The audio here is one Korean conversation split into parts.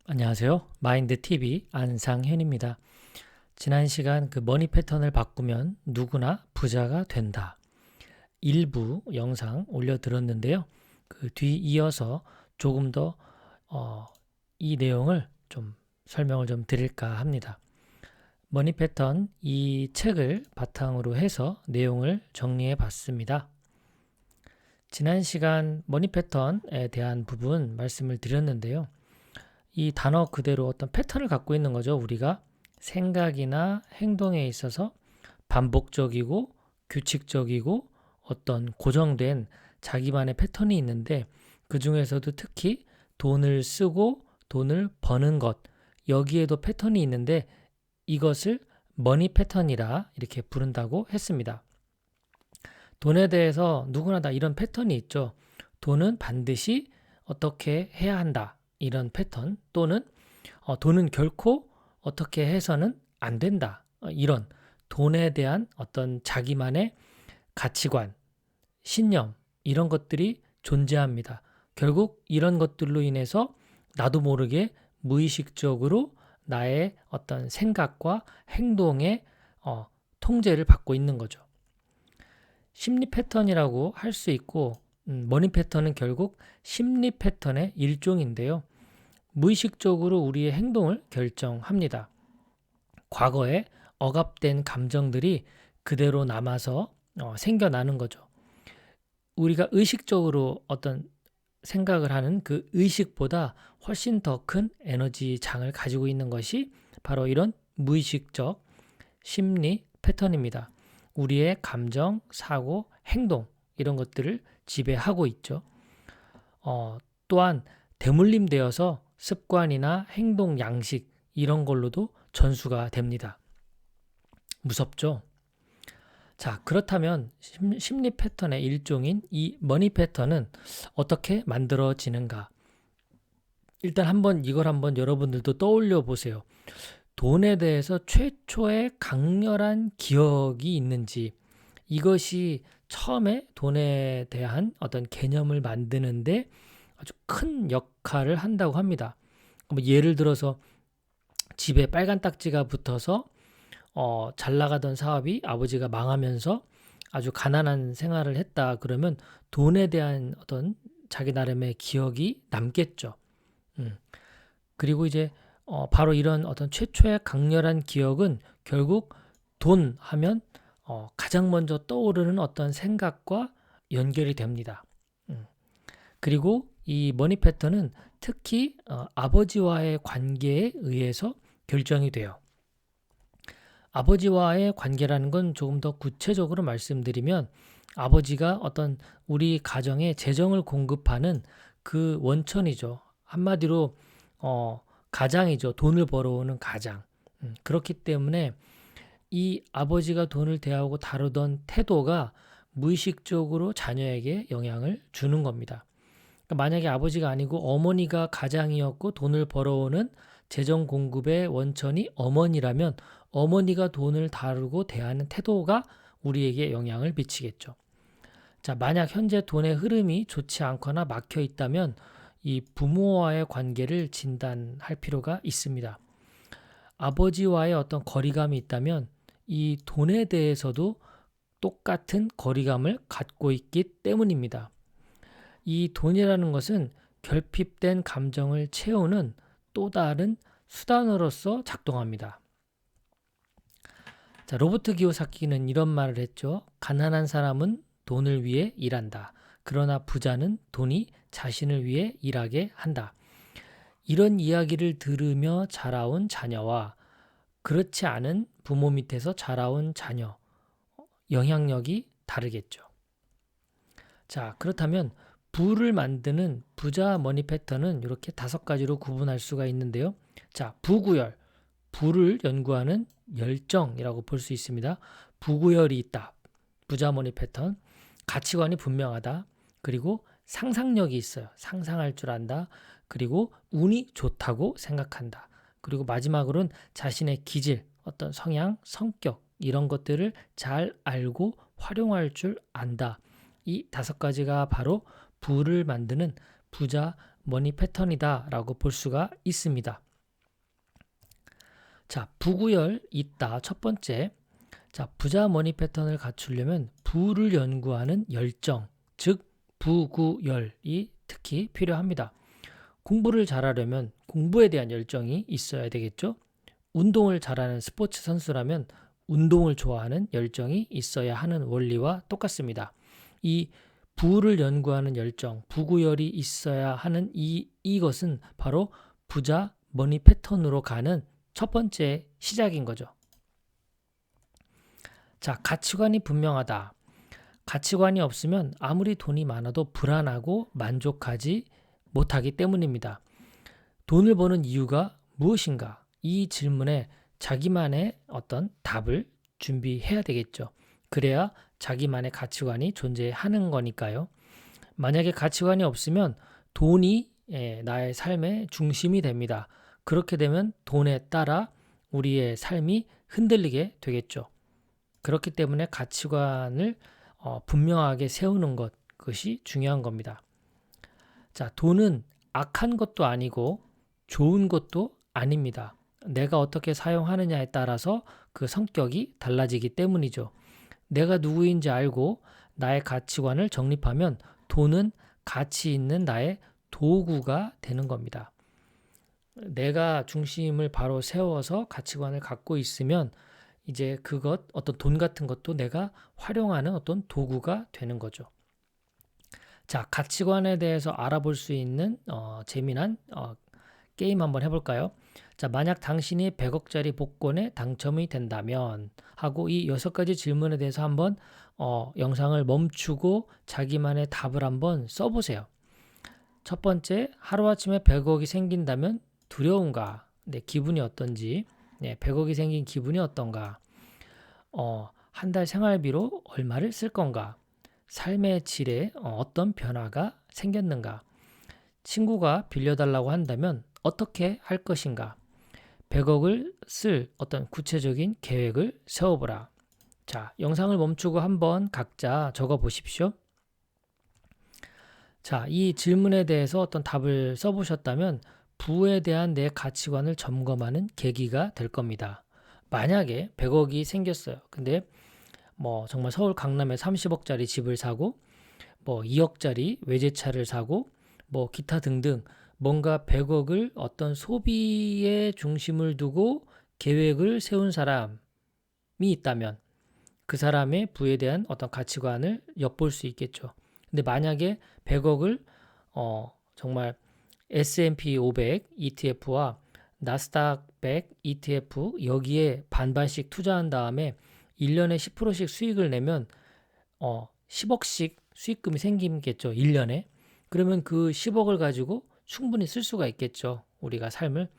안녕하세요. 마인드TV 안상현입니다. 지난 시간 머니 패턴을 바꾸면 누구나 부자가 된다. 일부 영상 올려드렸는데요. 뒤 이어서 조금 더 이 내용을 좀 설명을 좀 드릴까 합니다. 머니 패턴 이 책을 바탕으로 해서 내용을 정리해 봤습니다. 지난 시간 머니 패턴에 대한 부분 말씀을 드렸는데요. 이 단어 그대로 어떤 패턴을 갖고 있는 거죠. 우리가 생각이나 행동에 있어서 반복적이고 규칙적이고 어떤 고정된 자기만의 패턴이 있는데 그 중에서도 특히 돈을 쓰고 돈을 버는 것 여기에도 패턴이 있는데 이것을 머니 패턴이라 이렇게 부른다고 했습니다. 돈에 대해서 누구나 다 이런 패턴이 있죠. 돈은 반드시 어떻게 해야 한다. 이런 패턴 또는 돈은 결코 어떻게 해서는 안 된다. 이런 돈에 대한 어떤 자기만의 가치관, 신념 이런 것들이 존재합니다. 결국 이런 것들로 인해서 나도 모르게 무의식적으로 나의 어떤 생각과 행동의 통제를 받고 있는 거죠. 심리 패턴이라고 할 수 있고 머니 패턴은 결국 심리 패턴의 일종인데요. 무의식적으로 우리의 행동을 결정합니다. 과거에 억압된 감정들이 그대로 남아서 생겨나는 거죠. 우리가 의식적으로 어떤 생각을 하는 그 의식보다 훨씬 더 큰 에너지 장을 가지고 있는 것이 바로 이런 무의식적 심리 패턴입니다. 우리의 감정, 사고, 행동 이런 것들을 지배하고 있죠. 또한 대물림되어서 습관이나 행동 양식 이런 걸로도 전수가 됩니다. 무섭죠? 자, 그렇다면 심리 패턴의 일종인 이 머니 패턴은 어떻게 만들어지는가? 일단 이걸 한번 여러분들도 떠올려 보세요. 돈에 대해서 최초의 강렬한 기억이 있는지 이것이 처음에 돈에 대한 어떤 개념을 만드는데 아주 큰 역할을 한다고 합니다. 예를 들어서 집에 빨간 딱지가 붙어서 잘 나가던 사업이 아버지가 망하면서 아주 가난한 생활을 했다 그러면 돈에 대한 어떤 자기 나름의 기억이 남겠죠. 그리고 이제 바로 이런 어떤 최초의 강렬한 기억은 결국 돈 하면 가장 먼저 떠오르는 어떤 생각과 연결이 됩니다. 그리고 이 머니 패턴은 특히 아버지와의 관계에 의해서 결정이 돼요. 아버지와의 관계라는 건 조금 더 구체적으로 말씀드리면 아버지가 어떤 우리 가정에 재정을 공급하는 그 원천이죠. 한마디로 가장이죠. 돈을 벌어오는 가장. 그렇기 때문에 이 아버지가 돈을 대하고 다루던 태도가 무의식적으로 자녀에게 영향을 주는 겁니다. 그러니까 만약에 아버지가 아니고 어머니가 가장이었고 돈을 벌어오는 재정 공급의 원천이 어머니라면 어머니가 돈을 다루고 대하는 태도가 우리에게 영향을 미치겠죠. 자, 만약 현재 돈의 흐름이 좋지 않거나 막혀 있다면 이 부모와의 관계를 진단할 필요가 있습니다. 아버지와의 어떤 거리감이 있다면 이 돈에 대해서도 똑같은 거리감을 갖고 있기 때문입니다. 이 돈이라는 것은 결핍된 감정을 채우는 또 다른 수단으로서 작동합니다. 자, 로버트 기요사키는 이런 말을 했죠. 가난한 사람은 돈을 위해 일한다. 그러나 부자는 돈이 자신을 위해 일하게 한다. 이런 이야기를 들으며 자라온 자녀와 그렇지 않은 부모 밑에서 자라온 자녀, 영향력이 다르겠죠. 자, 그렇다면 부를 만드는 부자 머니 패턴은 이렇게 5가지로 구분할 수가 있는데요. 자, 부구열, 부를 연구하는 열정이라고 볼 수 있습니다. 부구열이 있다. 부자 머니 패턴, 가치관이 분명하다. 그리고 상상력이 있어요. 상상할 줄 안다. 그리고 운이 좋다고 생각한다. 그리고 마지막으로는 자신의 기질, 어떤 성향, 성격 이런 것들을 잘 알고 활용할 줄 안다. 이 5가지가 바로 부를 만드는 부자 머니 패턴이다라고 볼 수가 있습니다. 자, 부구열 있다. 첫 번째. 자, 부자 머니 패턴을 갖추려면 부를 연구하는 열정, 즉 부구열이 특히 필요합니다. 공부를 잘하려면 공부에 대한 열정이 있어야 되겠죠? 운동을 잘하는 스포츠 선수라면 운동을 좋아하는 열정이 있어야 하는 원리와 똑같습니다. 이 부를 연구하는 열정, 부구열이 있어야 하는 이것은 바로 부자 머니 패턴으로 가는 첫 번째 시작인 거죠. 자, 가치관이 분명하다. 가치관이 없으면 아무리 돈이 많아도 불안하고 만족하지 못하기 때문입니다. 돈을 버는 이유가 무엇인가? 이 질문에 자기만의 어떤 답을 준비해야 되겠죠. 그래야 자기만의 가치관이 존재하는 거니까요. 만약에 가치관이 없으면 돈이 나의 삶의 중심이 됩니다. 그렇게 되면 돈에 따라 우리의 삶이 흔들리게 되겠죠. 그렇기 때문에 가치관을 분명하게 세우는 그것이 중요한 겁니다. 자, 돈은 악한 것도 아니고 좋은 것도 아닙니다. 내가 어떻게 사용하느냐에 따라서 그 성격이 달라지기 때문이죠. 내가 누구인지 알고 나의 가치관을 정립하면 돈은 가치 있는 나의 도구가 되는 겁니다. 내가 중심을 바로 세워서 가치관을 갖고 있으면 이제 어떤 돈 같은 것도 내가 활용하는 어떤 도구가 되는 거죠. 자, 가치관에 대해서 알아볼 수 있는 재미난 게임 한번 해볼까요? 자, 만약 당신이 100억짜리 복권에 당첨이 된다면 하고 이 6가지 질문에 대해서 한번 영상을 멈추고 자기만의 답을 한번 써보세요. 첫 번째, 하루아침에 100억이 생긴다면 두려운가? 네, 기분이 어떤지. 네, 100억이 생긴 기분이 어떤가? 한 달 생활비로 얼마를 쓸 건가? 삶의 질에 어떤 변화가 생겼는가? 친구가 빌려달라고 한다면 어떻게 할 것인가? 100억을 쓸 어떤 구체적인 계획을 세워보라. 자, 영상을 멈추고 한번 각자 적어 보십시오. 자, 이 질문에 대해서 어떤 답을 써보셨다면 부에 대한 내 가치관을 점검하는 계기가 될 겁니다. 만약에 100억이 생겼어요. 근데 정말 서울 강남에 30억짜리 집을 사고 2억짜리 외제차를 사고 기타 등등 뭔가 100억을 어떤 소비에 중심을 두고 계획을 세운 사람이 있다면 그 사람의 부에 대한 어떤 가치관을 엿볼 수 있겠죠. 근데 만약에 100억을 정말 S&P 500 ETF와 나스닥 100 ETF 여기에 반반씩 투자한 다음에 1년에 10%씩 수익을 내면 10억씩 수익금이 생기겠죠. 1년에. 그러면 그 10억을 가지고 충분히 쓸 수가 있겠죠. 우리가 삶을.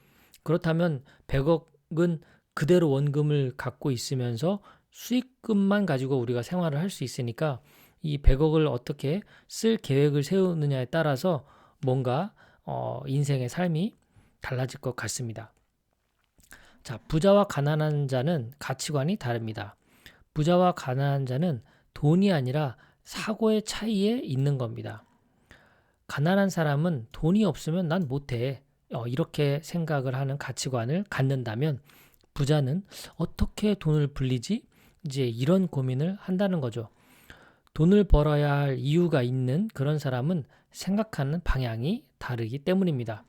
그렇다면 100억은 그대로 원금을 갖고 있으면서 수익금만 가지고 우리가 생활을 할 수 있으니까 이 100억을 어떻게 쓸 계획을 세우느냐에 따라서 뭔가 인생의 삶이 달라질 것 같습니다. 자, 부자와 가난한 자는 가치관이 다릅니다. 부자와 가난한 자는 돈이 아니라 사고의 차이에 있는 겁니다. 가난한 사람은 돈이 없으면 난 못해. 이렇게 생각을 하는 가치관을 갖는다면 부자는 어떻게 돈을 불리지? 이제 이런 고민을 한다는 거죠. 돈을 벌어야 할 이유가 있는 그런 사람은 생각하는 방향이 다르기 때문입니다.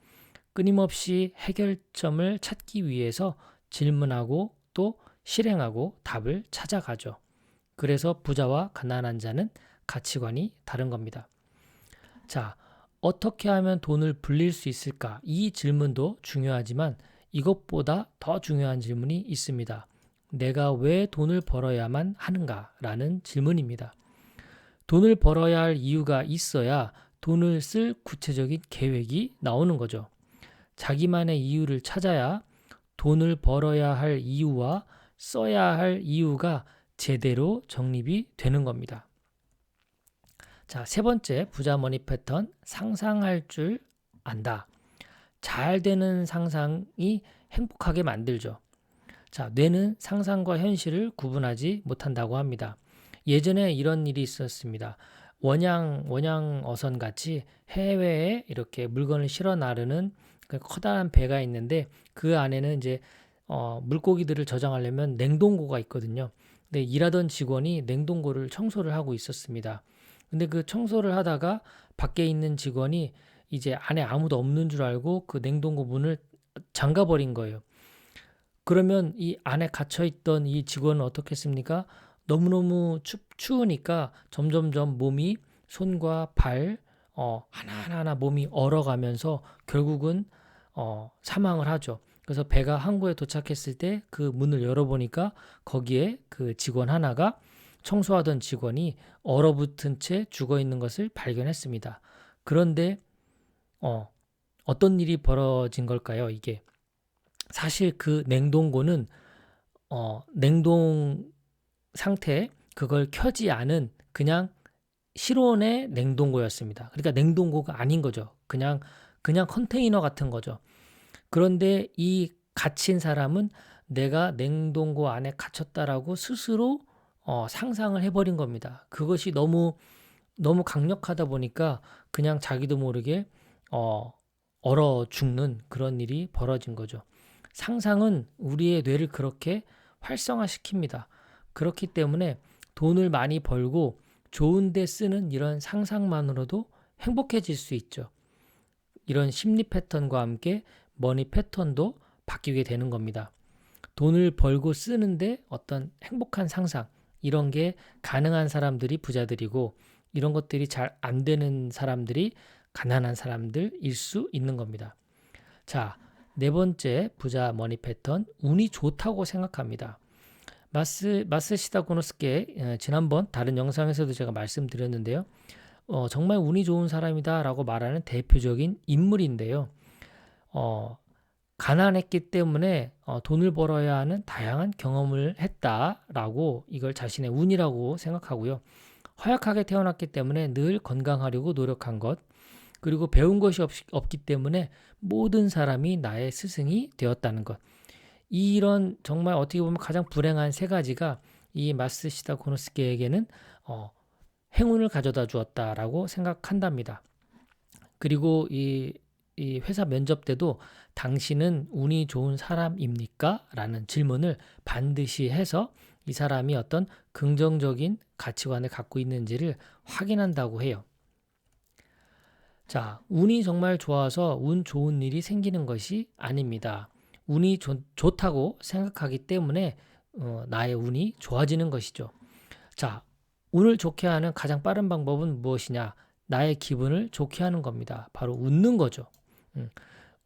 끊임없이 해결점을 찾기 위해서 질문하고 또 실행하고 답을 찾아가죠. 그래서 부자와 가난한 자는 가치관이 다른 겁니다. 자, 어떻게 하면 돈을 불릴 수 있을까? 이 질문도 중요하지만 이것보다 더 중요한 질문이 있습니다. 내가 왜 돈을 벌어야만 하는가? 라는 질문입니다. 돈을 벌어야 할 이유가 있어야 돈을 쓸 구체적인 계획이 나오는 거죠. 자기만의 이유를 찾아야 돈을 벌어야 할 이유와 써야 할 이유가 제대로 정립이 되는 겁니다. 자, 세 번째 부자 머니 패턴, 상상할 줄 안다. 잘 되는 상상이 행복하게 만들죠. 자, 뇌는 상상과 현실을 구분하지 못한다고 합니다. 예전에 이런 일이 있었습니다. 원양 어선 같이 해외에 이렇게 물건을 실어 나르는 그 커다란 배가 있는데 그 안에는 이제 물고기들을 저장하려면 냉동고가 있거든요. 근데 일하던 직원이 냉동고를 청소를 하고 있었습니다. 근데 그 청소를 하다가 밖에 있는 직원이 이제 안에 아무도 없는 줄 알고 그 냉동고 문을 잠가 버린 거예요. 그러면 이 안에 갇혀 있던 이 직원은 어떻겠습니까? 너무너무 추우니까 점점점 몸이 손과 발 하나하나 몸이 얼어가면서 결국은 사망을 하죠. 그래서 배가 항구에 도착했을 때 그 문을 열어보니까 거기에 그 직원 하나가 청소하던 직원이 얼어붙은 채 죽어 있는 것을 발견했습니다. 그런데 어떤 일이 벌어진 걸까요? 이게 사실 그 냉동고는 냉동 상태 그걸 켜지 않은 그냥 실온의 냉동고였습니다. 그러니까 냉동고가 아닌 거죠. 그냥 컨테이너 같은 거죠. 그런데 이 갇힌 사람은 내가 냉동고 안에 갇혔다라고 스스로 상상을 해버린 겁니다. 그것이 너무 강력하다 보니까 그냥 자기도 모르게 얼어 죽는 그런 일이 벌어진 거죠. 상상은 우리의 뇌를 그렇게 활성화시킵니다. 그렇기 때문에 돈을 많이 벌고 좋은 데 쓰는 이런 상상만으로도 행복해질 수 있죠. 이런 심리 패턴과 함께 머니 패턴도 바뀌게 되는 겁니다. 돈을 벌고 쓰는데 어떤 행복한 상상, 이런 게 가능한 사람들이 부자들이고 이런 것들이 잘 안 되는 사람들이 가난한 사람들일 수 있는 겁니다. 자, 네 번째 부자 머니 패턴, 운이 좋다고 생각합니다. 마스시다 고노스케 지난번 다른 영상에서도 제가 말씀드렸는데요. 정말 운이 좋은 사람이다라고 말하는 대표적인 인물인데요. 가난했기 때문에 돈을 벌어야 하는 다양한 경험을 했다라고 이걸 자신의 운이라고 생각하고요. 허약하게 태어났기 때문에 늘 건강하려고 노력한 것, 그리고 배운 것이 없기 때문에 모든 사람이 나의 스승이 되었다는 것. 이런 정말 어떻게 보면 가장 불행한 세 가지가 이 마스시다 고노스케에게는 행운을 가져다 주었다라고 생각한답니다. 그리고 이 회사 면접 때도 당신은 운이 좋은 사람입니까? 라는 질문을 반드시 해서 이 사람이 어떤 긍정적인 가치관을 갖고 있는지를 확인한다고 해요. 자, 운이 정말 좋아서 운 좋은 일이 생기는 것이 아닙니다. 운이 좋다고 생각하기 때문에 나의 운이 좋아지는 것이죠. 자, 운을 좋게 하는 가장 빠른 방법은 무엇이냐? 나의 기분을 좋게 하는 겁니다. 바로 웃는 거죠.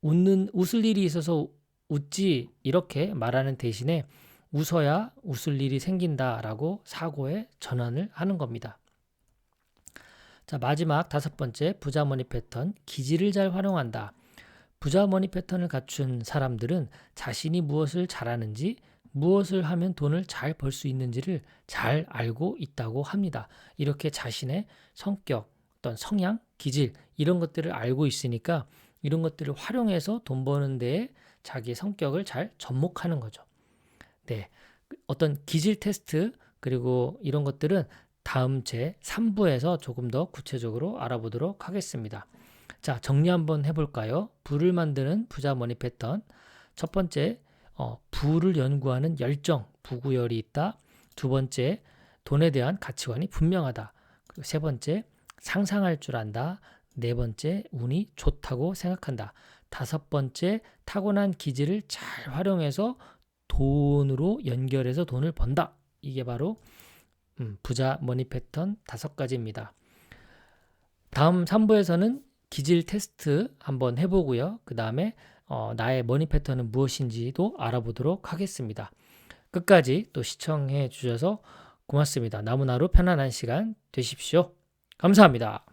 웃을 일이 있어서 웃지 이렇게 말하는 대신에 웃어야 웃을 일이 생긴다라고 사고에 전환을 하는 겁니다. 자, 마지막 다섯 번째 부자 머니 패턴, 기질을 잘 활용한다. 부자 머니 패턴을 갖춘 사람들은 자신이 무엇을 잘하는지, 무엇을 하면 돈을 잘 벌 수 있는지를 잘 알고 있다고 합니다. 이렇게 자신의 성격, 어떤 성향, 기질 이런 것들을 알고 있으니까 이런 것들을 활용해서 돈 버는 데에 자기의 성격을 잘 접목하는 거죠. 네, 어떤 기질 테스트 그리고 이런 것들은 다음 제 3부에서 조금 더 구체적으로 알아보도록 하겠습니다. 자, 정리 한번 해볼까요? 부를 만드는 부자 머니 패턴. 첫 번째, 부를 연구하는 열정, 부구열이 있다. 두 번째, 돈에 대한 가치관이 분명하다. 그리고 세 번째, 상상할 줄 안다. 네 번째, 운이 좋다고 생각한다. 다섯 번째, 타고난 기질을 잘 활용해서 돈으로 연결해서 돈을 번다. 이게 바로 부자 머니 패턴 5가지입니다. 다음 3부에서는 기질 테스트 한번 해보고요. 그 다음에 나의 머니 패턴은 무엇인지도 알아보도록 하겠습니다. 끝까지 또 시청해 주셔서 고맙습니다. 남은 하루 편안한 시간 되십시오. 감사합니다.